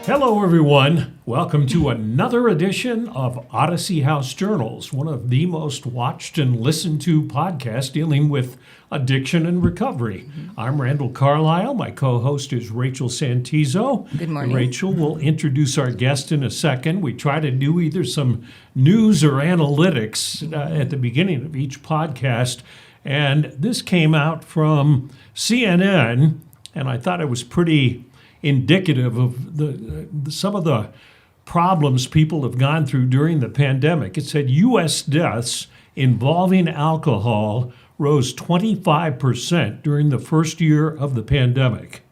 Hello, everyone. Welcome to another edition of Odyssey House Journals, one of the most watched and listened to podcasts dealing with addiction and recovery. I'm Randall Carlisle. My co-host is Rachel Santizo. Good morning. Rachel will introduce our guest in a second. We try to do either some news or analytics at the beginning of each podcast. And this came out from CNN, and I thought it was pretty indicative of some of the problems people have gone through during the pandemic. It said U.S. deaths involving alcohol rose 25% during the first year of the pandemic.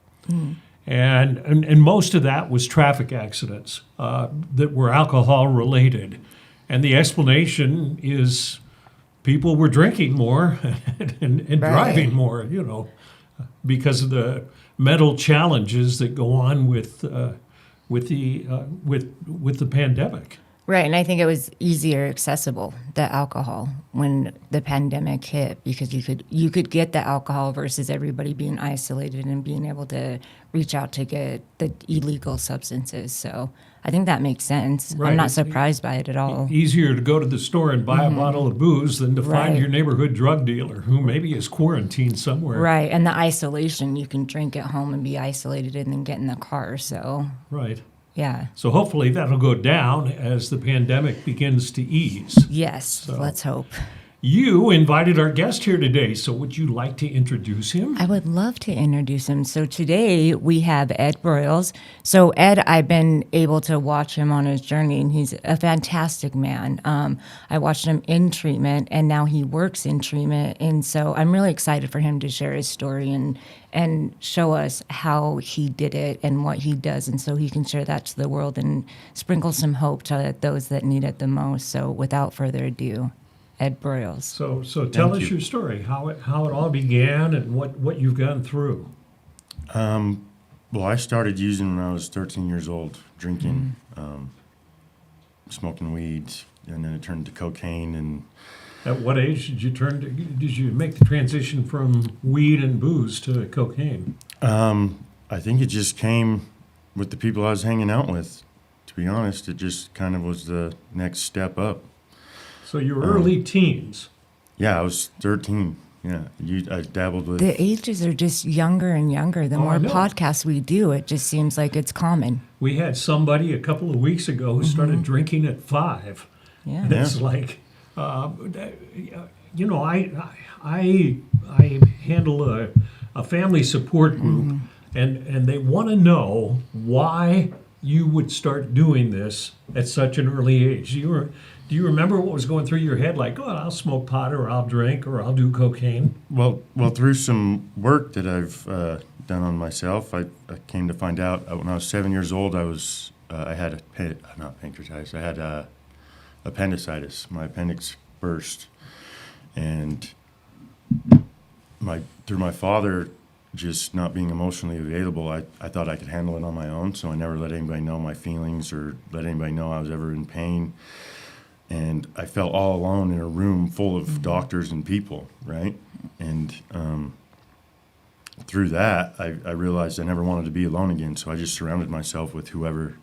And most of that was traffic accidents that were alcohol related. And the explanation is people were drinking more and driving more, because of the mental challenges that go on with the pandemic. Right, and I think it was easier accessible, the alcohol, when the pandemic hit, because you could get the alcohol versus everybody being isolated and being able to reach out to get the illegal substances. So I think that makes sense. Right. I'm not surprised by it at all. Easier to go to the store and buy a bottle of booze than to find your neighborhood drug dealer who maybe is quarantined somewhere. Right, and the isolation, you can drink at home and be isolated and then get in the car, so. Right. Yeah. So hopefully that'll go down as the pandemic begins to ease. Yes, let's hope. You invited our guest here today, so would you like to introduce him? I would love to introduce him. So today we have Ed Broyles. So Ed, I've been able to watch him on his journey, and he's a fantastic man. I watched him in treatment, and now he works in treatment. And so I'm really excited for him to share his story and show us how he did it and what he does. And so he can share that to the world and sprinkle some hope to those that need it the most. So without further ado, Ed Broyles. So tell us your story, how it all began and what you've gone through. Well, I started using when I was 13 years old, drinking, smoking weed, and then it turned to cocaine. And At what age did you make the transition from weed and booze to cocaine? I think it just came with the people I was hanging out with. To be honest, it just kind of was the next step up. So you were early teens. Yeah, I was 13. Yeah, I dabbled with. The ages are just younger and younger. The more podcasts we do, it just seems like it's common. We had somebody a couple of weeks ago who started drinking at 5. Yeah. And it's like, I handle a family support group, and they want to know why you would start doing this at such an early age. Do you remember what was going through your head? Like, oh, I'll smoke pot, or I'll drink, or I'll do cocaine. Well, through some work that I've done on myself, I came to find out when I was 7 years old, I had appendicitis. My appendix burst, and through my father just not being emotionally available, I thought I could handle it on my own. So I never let anybody know my feelings or let anybody know I was ever in pain. And I felt all alone in a room full of doctors and people, right? And through that, I realized I never wanted to be alone again. So I just surrounded myself with whoever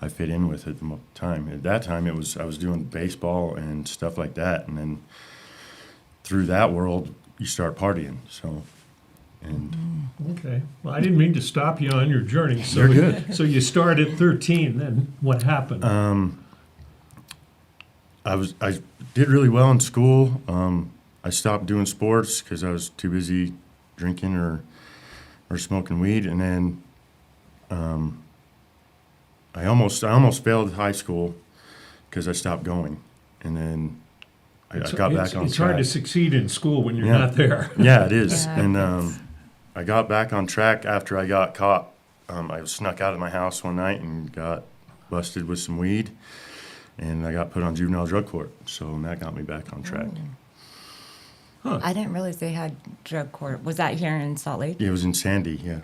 I fit in with at the time. At that time, I was doing baseball and stuff like that. And then through that world, you start partying. So, Okay. Well, I didn't mean to stop you on your journey. So You're good. So you start at 13. Then what happened? I did really well in school. I stopped doing sports because I was too busy drinking or smoking weed, and then I almost failed high school because I stopped going, and then I got back on It's track. hard to succeed in school when you're not there. Yeah, it is. Yeah, And I got back on track after I got caught. I snuck out of my house one night and got busted with some weed. And I got put on juvenile drug court, so that got me back on track. I didn't realize they had drug court. Was that here in Salt Lake? It was in Sandy, yeah.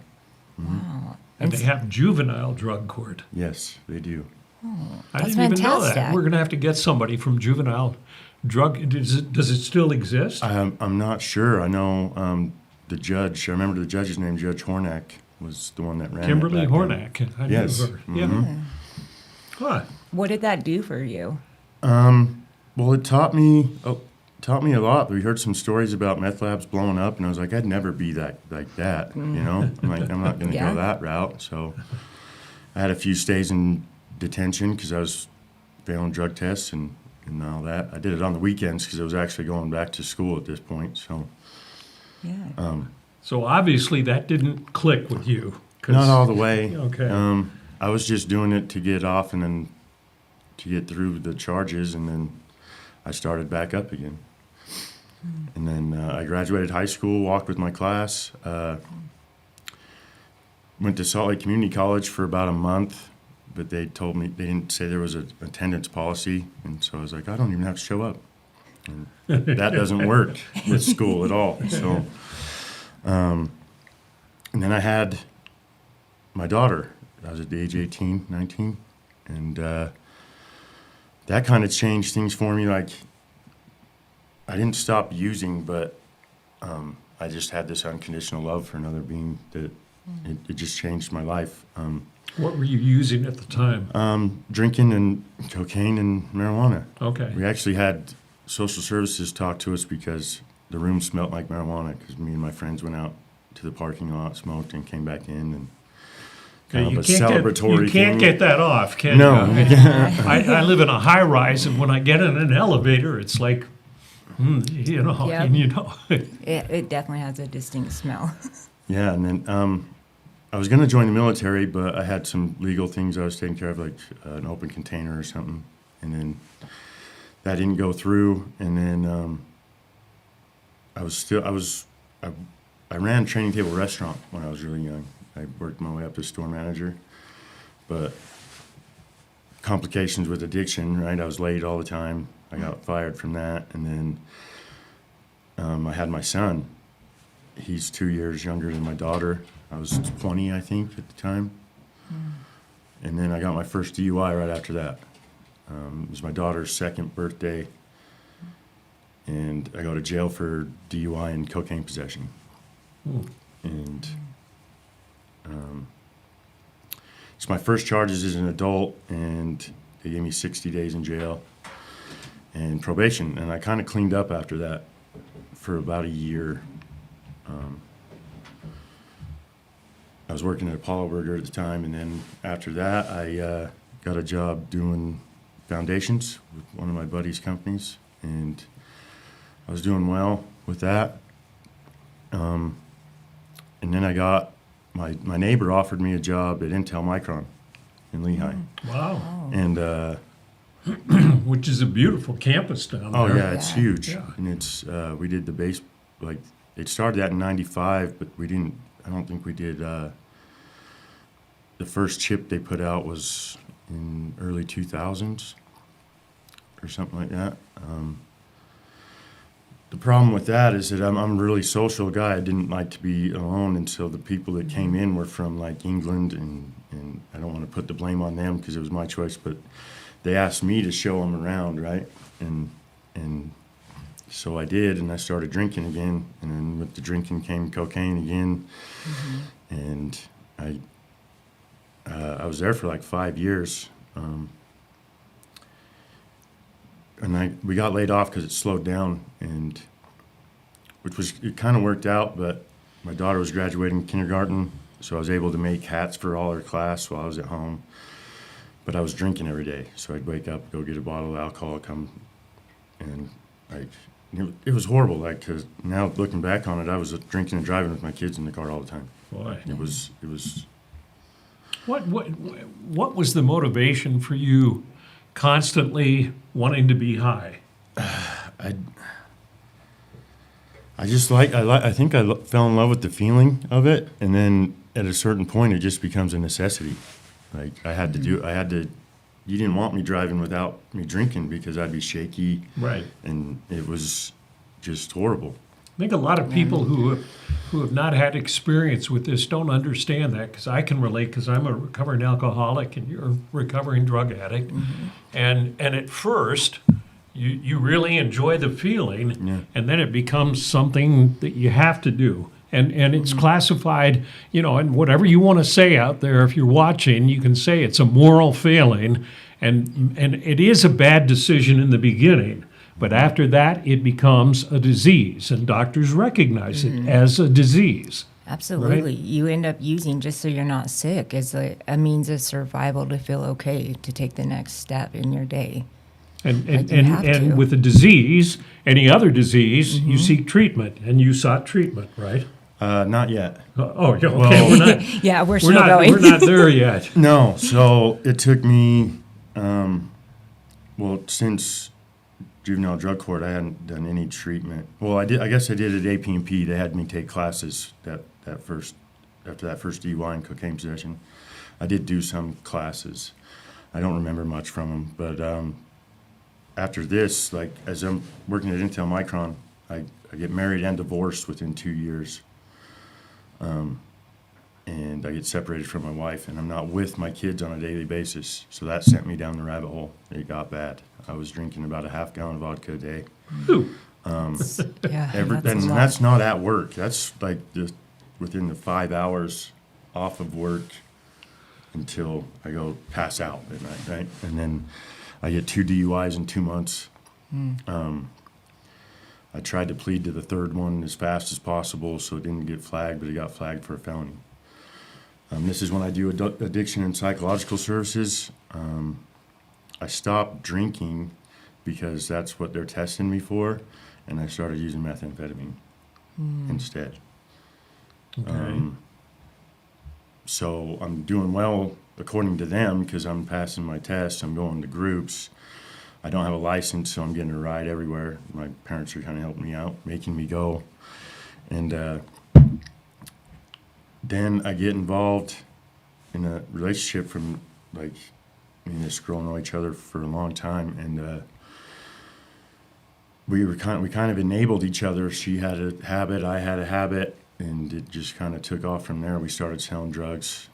Wow. And they have juvenile drug court. Yes, they do. I That's didn't even know that. fantastic. We're going to have to get somebody from juvenile drug. Does it still exist? I'm not sure. I know the judge. I remember the judge's name, Judge Hornak, was the one that ran Kimberly it back then. Hornack. I Yes. knew her. Yeah. Huh. What did that do for you? Well, it taught me a lot. We heard some stories about meth labs blowing up, and I was like, I'd never be like that, you know? I'm like, I'm not going to Yeah. go that route. So I had a few stays in detention because I was failing drug tests and all that. I did it on the weekends because I was actually going back to school at this point. So Yeah. So obviously that didn't click with you. 'Cause- not all the way. Okay. I was just doing it to get off and then to get through the charges, and then I started back up again. And then I graduated high school, walked with my class, went to Salt Lake Community College for about a month, but they told me, they didn't say there was an attendance policy, and so I was like, I don't even have to show up. And that doesn't work with school at all. So, and then I had my daughter. I was at the age 18, 19, and that kind of changed things for me. Like, I didn't stop using, but I just had this unconditional love for another being that it just changed my life. What were you using at the time? Drinking and cocaine and marijuana. Okay. We actually had social services talk to us because the room smelled like marijuana, because me and my friends went out to the parking lot, smoked, and came back in, and kind of a celebratory you can't thing. get that off, can No. you? I live in a high rise, and when I get in an elevator, it's like, you know, Yep. and you know. It definitely has a distinct smell. Yeah, and then I was going to join the military, but I had some legal things I was taking care of, like an open container or something, and then that didn't go through. And then I ran a training table restaurant when I was really young. I worked my way up to store manager, but complications with addiction, right? I was late all the time. I got fired from that, and then I had my son. He's 2 years younger than my daughter. I was 20, I think, at the time. And then I got my first DUI right after that. It was my daughter's second birthday, and I go to jail for DUI and cocaine possession. And it's my first charges as an adult, and they gave me 60 days in jail and probation. And I kind of cleaned up after that for about a year. I was working at Apollo Burger at the time, and then after that, I got a job doing foundations with one of my buddy's companies, and I was doing well with that. And then I got my neighbor offered me a job at Intel Micron in Lehigh, Wow. and Which is a beautiful campus down oh there. yeah, it's Yeah. huge, Yeah. and it's we did the base, like it started that in '95, but we didn't. I don't think we did. The first chip they put out was in early 2000s or something like that. The problem with that is that I'm a really social guy. I didn't like to be alone, and so the people that came in were from like England, and I don't want to put the blame on them because it was my choice, but they asked me to show them around, right? And so I did, and I started drinking again, and then with the drinking came cocaine again, and I was there for like 5 years, and we got laid off because it slowed down, and it kind of worked out. But my daughter was graduating kindergarten, so I was able to make hats for all her class while I was at home. But I was drinking every day, so I'd wake up, go get a bottle of alcohol, come, and it was horrible. Like, 'cause now looking back on it, I was drinking and driving with my kids in the car all the time. Boy. It was. What was the motivation for you constantly wanting to be high? I think I fell in love with the feeling of it, and then at a certain point, it just becomes a necessity. Like I had to do. You didn't want me driving without me drinking because I'd be shaky, Right. and it was just horrible. I think a lot of people who have not had experience with this don't understand that, because I can relate, because I'm a recovering alcoholic and you're a recovering drug addict. And at first, you really enjoy the feeling, Yeah. and then it becomes something that you have to do. And it's classified, and whatever you want to say out there, if you're watching, you can say it's a moral failing, and it is a bad decision in the beginning. But after that, it becomes a disease, and doctors recognize it as a disease. Absolutely. Right? You end up using just so you're not sick as a means of survival to feel okay to take the next step in your day. And you have to. and with a disease, any other disease, you seek treatment, and you sought treatment, right? Not yet. Oh, yeah, okay. Well- we're not. Yeah, we're We're still not. going. We're not there yet. No, so it took me, since juvenile drug court, I hadn't done any treatment. Well, I did. I guess I did at AP&P. They had me take classes after that first DUI and cocaine possession. I did do some classes. I don't remember much from them, but after this, like as I'm working at Intel Micron, I get married and divorced within 2 years. And I get separated from my wife, and I'm not with my kids on a daily basis. So that sent me down the rabbit hole. It got bad. I was drinking about a half gallon of vodka a day. Ooh. Yeah, And that's not at work. That's like just within the 5 hours off of work until I go pass out at night, right? And then I get 2 DUIs in 2 months. I tried to plead to the third one as fast as possible so it didn't get flagged, but it got flagged for a felony. This is when I do addiction and psychological services. I stopped drinking because that's what they're testing me for, and I started using methamphetamine instead. Okay. So I'm doing well according to them because I'm passing my tests. I'm going to groups. I don't have a license, so I'm getting a ride everywhere. My parents are kind of helping me out, making me go. And then I get involved in a relationship from, like, me and this girl know each other for a long time, and we kind of enabled each other. She had a habit, I had a habit, and it just kind of took off from there. We started selling drugs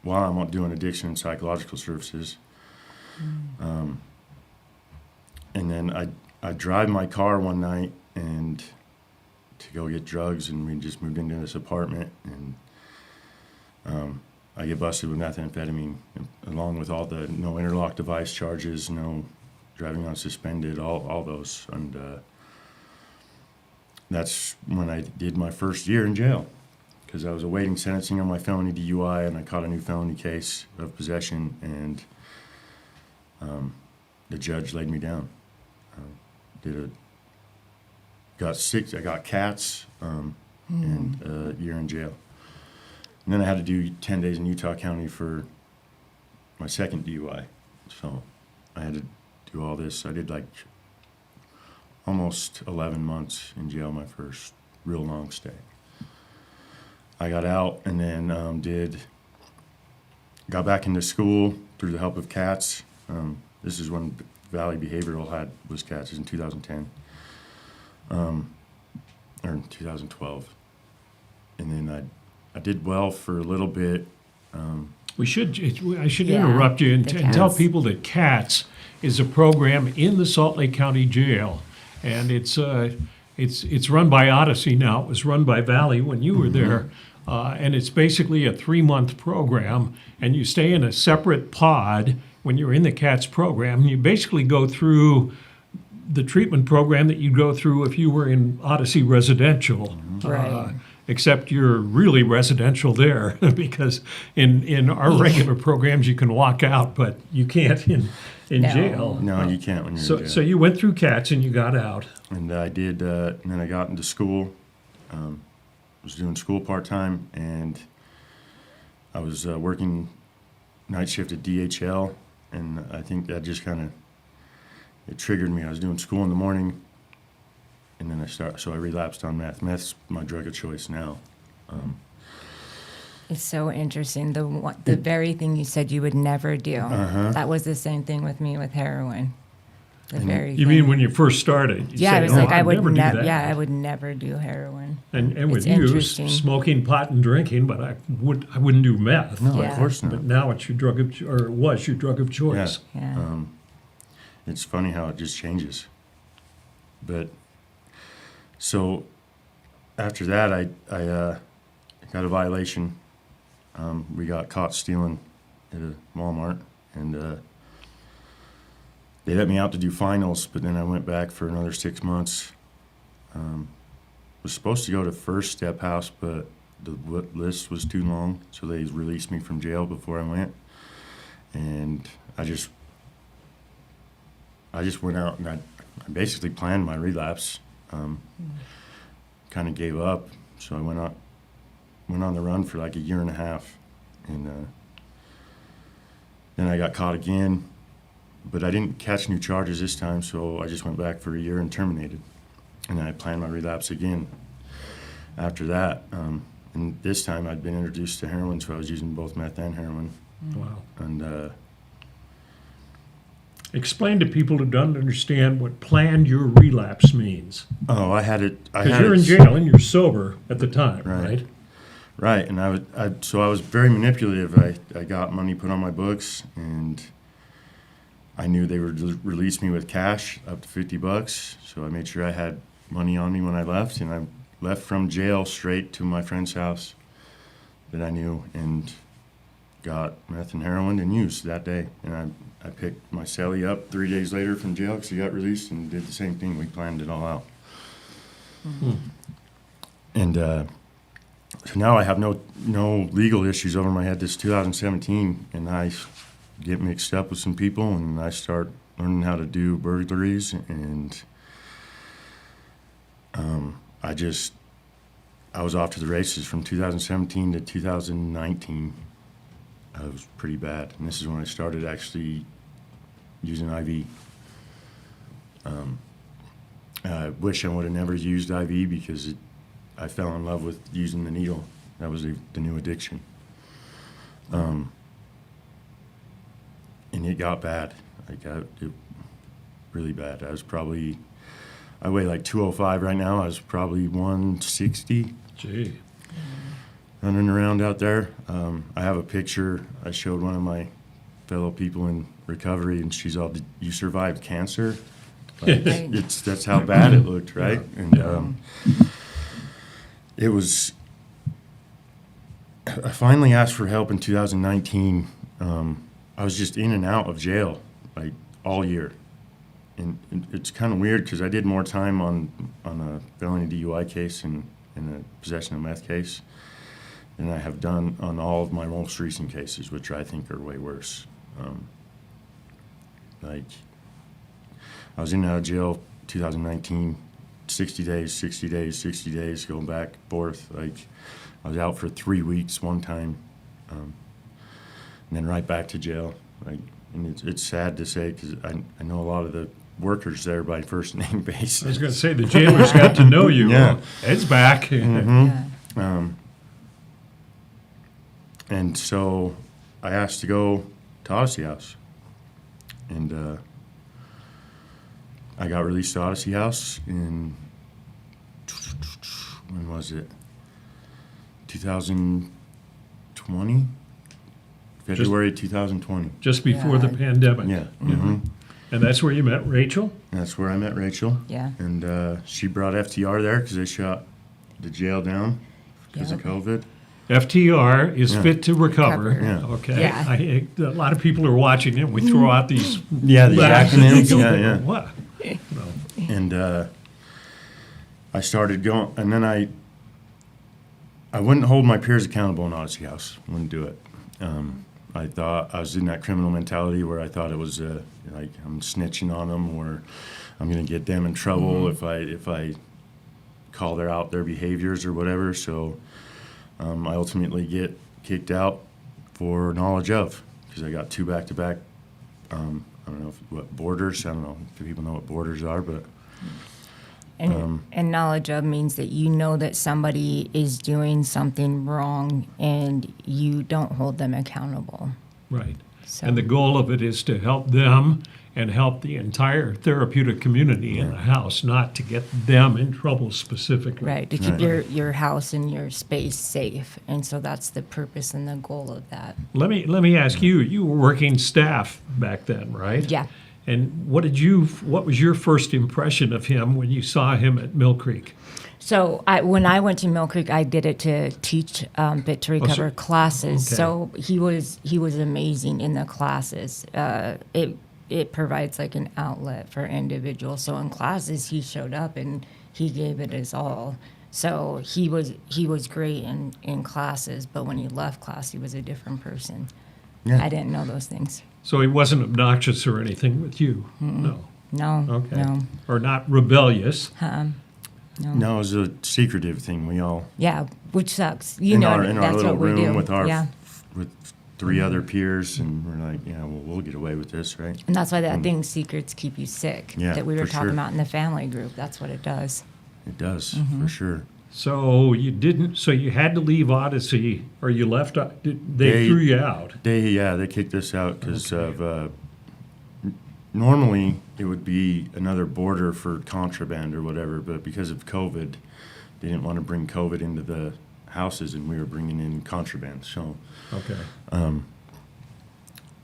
while I'm doing addiction and psychological services. And then I drive my car one night and to go get drugs, and we just moved into this apartment, and I get busted with methamphetamine, along with all the no interlock device charges, no driving on suspended, all those. And that's when I did my first year in jail, because I was awaiting sentencing on my felony DUI, and I caught a new felony case of possession, and the judge laid me down. I got cats, and a year in jail. And then I had to do 10 days in Utah County for my second DUI. So I had to do all this. I did like almost 11 months in jail, my first real long stay. I got out and then got back into school through the help of CATS. This is when Valley Behavioral was CATS, in 2010. Or in 2012. And then I did well for a little bit. I should Yeah, interrupt you and the tell CATS. people that CATS is a program in the Salt Lake County Jail, and it's run by Odyssey now. It was run by Valley when you were there, and it's basically a 3-month program, and you stay in a separate pod when you're in the CATS program. You basically go through the treatment program that you'd go through if you were in Odyssey Residential. Right. Except you're really residential there, because in our regular programs you can walk out, but you can't in No. jail. No, you can't when you're in jail. So you went through CATS and you got out. And I did, and then I got into school. Was doing school part-time, and I was working night shift at DHL, and I think that just kind of, it triggered me. I was doing school in the morning, and then I relapsed on meth. Meth's my drug of choice now. It's so interesting. The very thing you said you would never do. That was the same thing with me with heroin. The very You thing. mean when you first started? You Yeah, say, I was "Oh, like, I I'd would never do never. that." Yeah, I would never do heroin. And with It's you, interesting. smoking pot and drinking, but I wouldn't do meth. No, Yeah. of course not. But now it's your drug of, or it was your drug of choice. Yeah. It's funny how it just changes. But so after that, I got a violation. We got caught stealing at a Walmart, and they let me out to do finals, but then I went back for another 6 months. Was supposed to go to First Step House, but the list was too long, so they released me from jail before I went. And I just went out and I basically planned my relapse. Kind of gave up, so I went on the run for like a year and a half, and then I got caught again, but I didn't catch new charges this time, so I just went back for a year and terminated, and then I planned my relapse again after that. And this time I'd been introduced to heroin, so I was using both meth and heroin. Wow. And Explain to people who don't understand what planned your relapse means. I had it. Because you're in jail and you're sober at the time, Right. right? Right, and so I was very manipulative. I got money put on my books, and I knew they would release me with cash up to $50. So I made sure I had money on me when I left, and I left from jail straight to my friend's house that I knew, and got meth and heroin and used that day. And I picked my cellie up 3 days later from jail because he got released, and did the same thing. We planned it all out. And so now I have no legal issues over my head. This 2017, and I get mixed up with some people, and I start learning how to do burglaries, and I was off to the races from 2017 to 2019. I was pretty bad, and this is when I started actually using IV. I wish I would have never used IV because I fell in love with using the needle. That was the new addiction. And it got bad. It really bad. I weigh like 205 right now. I was probably 160. Gee. Running around out there. I have a picture I showed one of my fellow people in recovery, and she's all, "You survived cancer?" Like, that's how bad it looked, right? And it was. I finally asked for help in 2019. I was just in and out of jail like all year, and it's kind of weird because I did more time on a felony DUI case and a possession of meth case than I have done on all of my most recent cases, which I think are way worse. Like, I was in and out of jail 2019, 60 days, 60 days, 60 days, going back and forth. Like, I was out for 3 weeks one time, and then right back to jail. Like, and it's sad to say because I know a lot of the workers there by first name basis. I was going to say, the jailers got to know you. Yeah. Ed's back. Mm-hmm. And so I asked to go to Odyssey House. And I got released to Odyssey House in, when was it? 2020? February 2020. Just before the pandemic. Yeah. Mm-hmm. And that's where you met Rachel? That's where I met Rachel. Yeah. And she brought FTR there because they shut the jail down because of COVID. FTR is fit to recover. Yeah. Okay. Yeah. A lot of people are watching it. We throw out these These letters and acronyms. they go, Yeah. What? And I started going, and then I wouldn't hold my peers accountable in Odyssey House. Wouldn't do it. I thought I was in that criminal mentality where I thought it was like I'm snitching on them, or I'm going to get them in trouble if I call out their behaviors or whatever. So I ultimately get kicked out for knowledge of, because I got 2 back-to-back. I don't know what borders. I don't know if people know what borders are, but. And knowledge of means that you know that somebody is doing something wrong and you don't hold them accountable. Right. So. And the goal of it is to help them and help the entire therapeutic community in the house, not to get them in trouble specifically. Right, to keep your house and your space safe. And so that's the purpose and the goal of that. Let me ask you, you were working staff back then, right? Yeah. And what was your first impression of him when you saw him at Mill Creek? So when I went to Mill Creek, I did it to teach Bit to Recover classes. okay. So he was amazing in the classes. It provides like an outlet for individuals. So in classes, he showed up and he gave it his all. So he was great in classes, but when he left class, he was a different person. Yeah. I didn't know those things. So he wasn't obnoxious or anything with you? No. No, Okay. no. Or not rebellious? No, it was a secretive thing. We all Yeah, which sucks. in our that's little what we room do. with our yeah. with 3 other peers, and we're like, yeah, well, we'll get away with this, right? And that's why that thing, secrets keep you sick, Yeah, that we were for talking sure. about in the family group. That's what it does. It does Mm-hmm. for sure. So you didn't. So you had to leave Odyssey, or you left. They threw you out. They kicked us out because of. Normally, it would be another border for contraband or whatever, but because of COVID, they didn't want to bring COVID into the houses, and we were bringing in contraband. So Okay.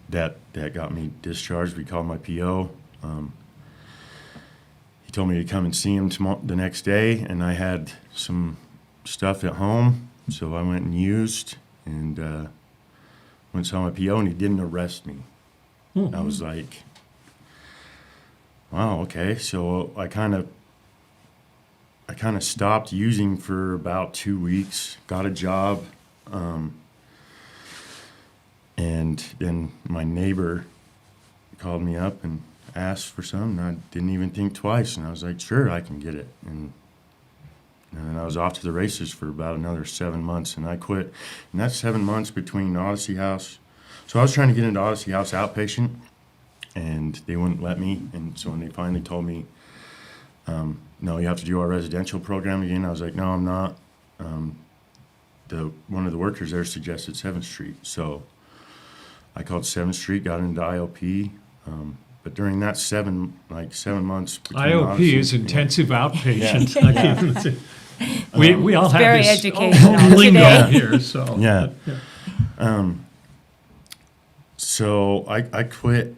that got me discharged. We called my PO. He told me to come and see him the next day, and I had some stuff at home, so I went and used, and went and saw my PO, and he didn't arrest me. I was like, wow, okay. So I kind of stopped using for about 2 weeks, got a job, and then my neighbor called me up and asked for some, and I didn't even think twice, and I was like, sure, I can get it. And then I was off to the races for about another 7 months, and I quit. And that's 7 months between Odyssey House. So I was trying to get into Odyssey House outpatient, and they wouldn't let me. And so when they finally told me, no, you have to do our residential program again, I was like, no, I'm not. One of the workers there suggested 7th Street. So I called 7th Street, got into IOP. But during that 7 months between IOP Odyssey, is intensive outpatient. Yeah. I can't even say- we all have very this educational lingo today. here. So Yeah. So I quit.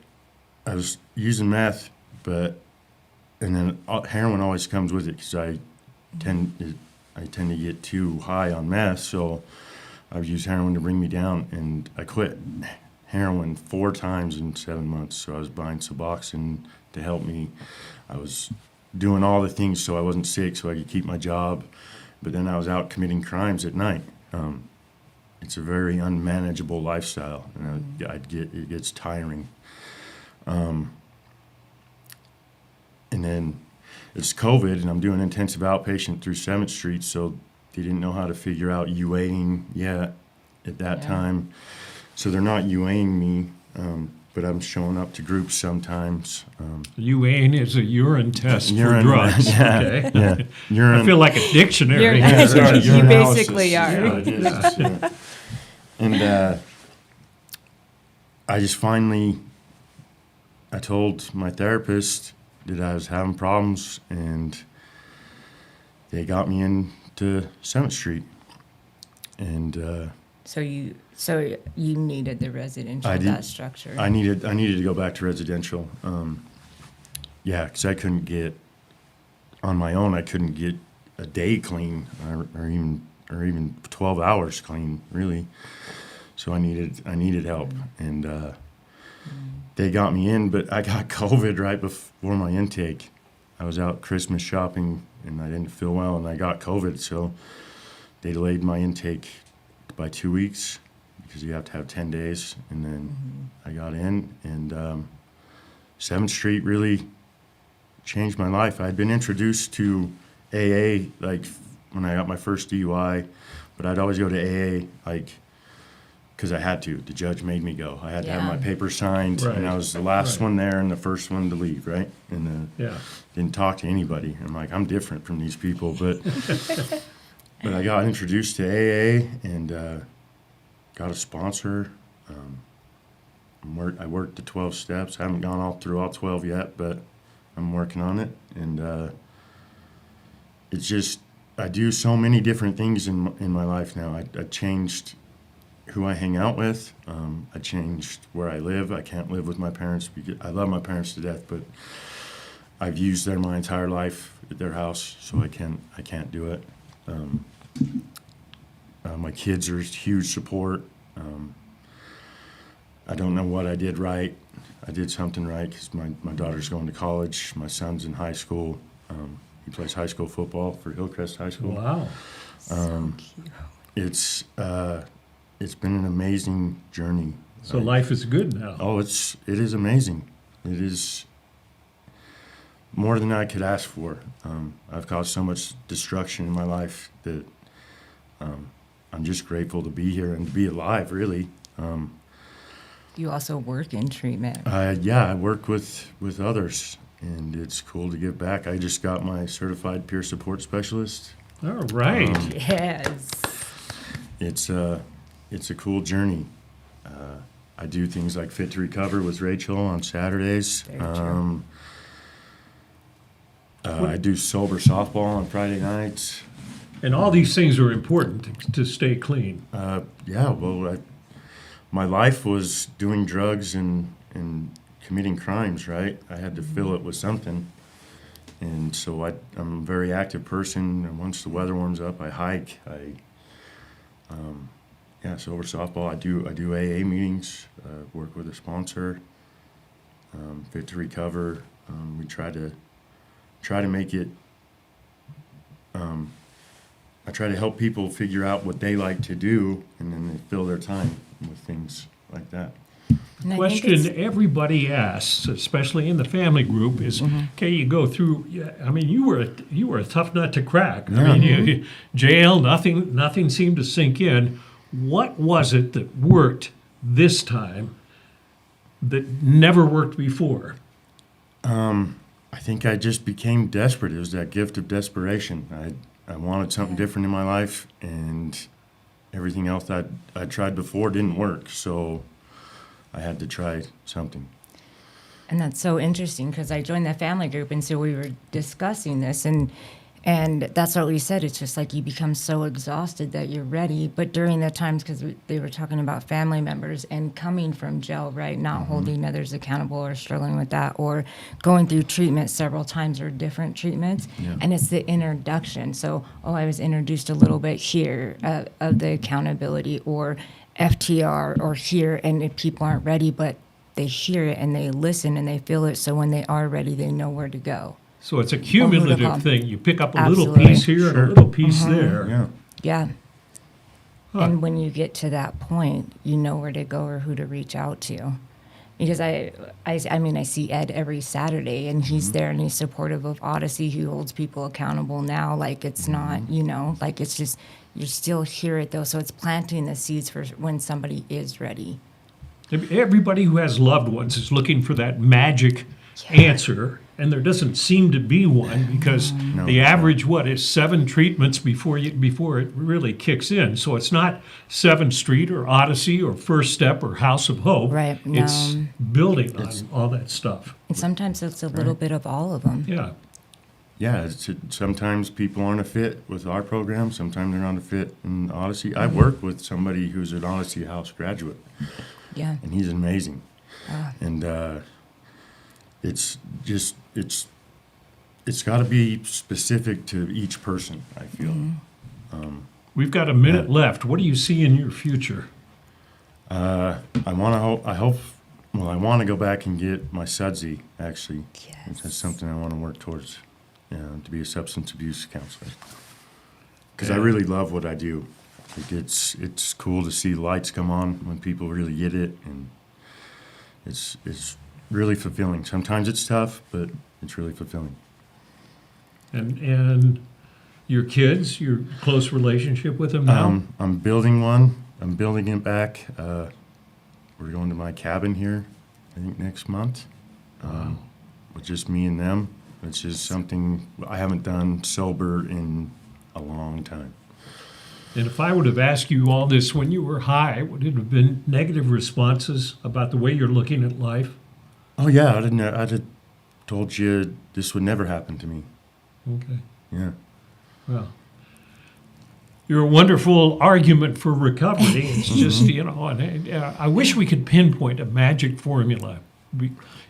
I was using meth, and then heroin always comes with it because I tend to get too high on meth. So I would use heroin to bring me down, and I quit heroin 4 times in 7 months. So I was buying Suboxone to help me. I was doing all the things so I wasn't sick, so I could keep my job. But then I was out committing crimes at night. It's a very unmanageable lifestyle, and it gets tiring. And then it's COVID, and I'm doing intensive outpatient through 7th Street, so they didn't know how to figure out UAing yet at that time. So they're not UAing me, but I'm showing up to groups sometimes. UAN is a urine test Urine, for drugs. yeah, Okay. Yeah, urine. I feel like a dictionary. You're- here. Sorry, You urinalysis basically is are. what it is. Yeah. And I just finally, I told my therapist that I was having problems, and they got me into 7th Street. And So you needed the residential, I did- that structure. I needed to go back to residential. Yeah, because I couldn't get, on my own, I couldn't get a day clean or even 12 hours clean, really. So I needed help, and they got me in, but I got COVID right before my intake. I was out Christmas shopping, and I didn't feel well, and I got COVID, so they delayed my intake by 2 weeks because you have to have 10 days, and then I got in, and 7th Street really changed my life. I'd been introduced to AA like when I got my first DUI, but I'd always go to AA like because I had to. The judge made me go. I had to have my Yeah. papers signed, Right. and I was the last Right. one there and the first one to leave, right? And Yeah. didn't talk to anybody. I'm like, I'm different from these people, but but I got introduced to AA and got a sponsor. I worked the 12 steps. I haven't gone through all 12 yet, but I'm working on it. And it's just, I do so many different things in my life now. I changed who I hang out with. I changed where I live. I can't live with my parents because I love my parents to death, but I've used there my entire life at their house, so I can't do it. My kids are huge support. I don't know what I did right. I did something right because my daughter's going to college. My son's in high school. He plays high school football for Hillcrest High School. Wow. So cute. It's been an amazing journey. So life is good now. Oh, it is amazing. It is more than I could ask for. I've caused so much destruction in my life that I'm just grateful to be here and to be alive, really. You also work in treatment. I work with others, and it's cool to give back. I just got my certified peer support specialist. All right. Yes. It's a cool journey. I do things like Fit to Recover with Rachel on Saturdays. Very true. I do sober softball on Friday nights. And all these things are important to stay clean. My life was doing drugs and committing crimes, right? I had to fill it with something. And so I'm a very active person, and once the weather warms up, I hike. Sober softball. I do AA meetings, work with a sponsor, Fit to Recover. We try to make it, I try to help people figure out what they like to do, and then they fill their time with things like that. And I think Question everybody asks, especially in the family group, is: okay, you go through. I mean, you were a tough nut to crack. Yeah. I mean, jail, nothing seemed to sink in. What was it that worked this time that never worked before? I think I just became desperate. It was that gift of desperation. I wanted something different in my life, and everything else I tried before didn't work. So I had to try something. And that's so interesting because I joined the family group, and so we were discussing this, and that's what we said. It's just like you become so exhausted that you're ready. But during the times, because they were talking about family members and coming from jail, right, not holding others accountable or struggling with that, or going through treatment several times or different treatments, and it's the introduction. So, I was introduced a little bit here of the accountability, or FTR, or here, and if people aren't ready, but they hear it and they listen and they feel it. So when they are ready, they know where to go. So it's a cumulative Protocol. thing. You pick up a Absolutely. little piece here and a little piece there. Yeah. Yeah. Huh. And when you get to that point, you know where to go or who to reach out to. Because I mean, I see Ed every Saturday, and he's there and he's supportive of Odyssey. He holds people accountable now. Like, it's not, like, it's just, you still hear it though. So it's planting the seeds for when somebody is ready. Everybody who has loved ones is looking for that magic answer, and there doesn't seem to be one, because the average is 7 treatments before it really kicks in. So it's not 7th Street or Odyssey or First Step or House of Hope. Right, It's building on all that stuff. And sometimes it's a little bit of all of them. Yeah. Yeah, sometimes people aren't a fit with our program. Sometimes they're not a fit in Odyssey. I work with somebody who's an Odyssey House graduate, Yeah. and he's amazing. And it's got to be specific to each person, I feel. We've got a minute left. What do you see in your future? I want to go back and get my SUDSI, actually. Yes. That's something I want to work towards, to be a substance abuse counselor. Because I really love what I do. Like, it's cool to see lights come on when people really get it, and it's really fulfilling. Sometimes it's tough, but it's really fulfilling. And your kids, your close relationship with them now? I'm building one. I'm building it back. We're going to my cabin here, I think, next month. With just me and them. It's just something I haven't done sober in a long time. And if I would have asked you all this when you were high, would it have been negative responses about the way you're looking at life? Oh yeah, I'd have told you this would never happen to me. Okay. Yeah. Well, you're a wonderful argument for recovery. It's just, and I wish we could pinpoint a magic formula.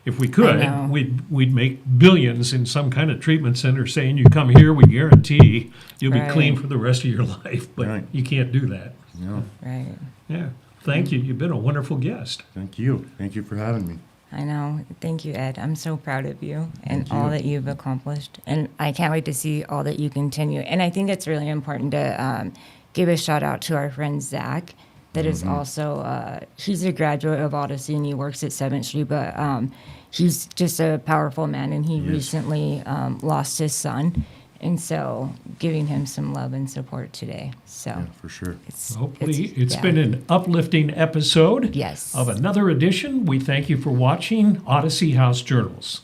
if we could, know. we'd make billions in some kind of treatment center saying you come here, we guarantee you'll be Right. clean for the rest of your life. But Right. you can't do that. No, Right. Yeah. Thank you. You've been a wonderful guest. thank you. Thank you for having me. I know. Thank you, Ed. I'm so proud of you and Thank all you. that you've accomplished. And I can't wait to see all that you continue. And I think it's really important to give a shout out to our friend Zach, that is also, he's a graduate of Odyssey and he works at 7th Street, but he's just a powerful man and he Yes. recently lost his son. And so giving him some love and support today. So Yeah, for sure. Hopefully, it's yeah. been an uplifting episode Yes. of another edition. We thank you for watching Odyssey House Journals.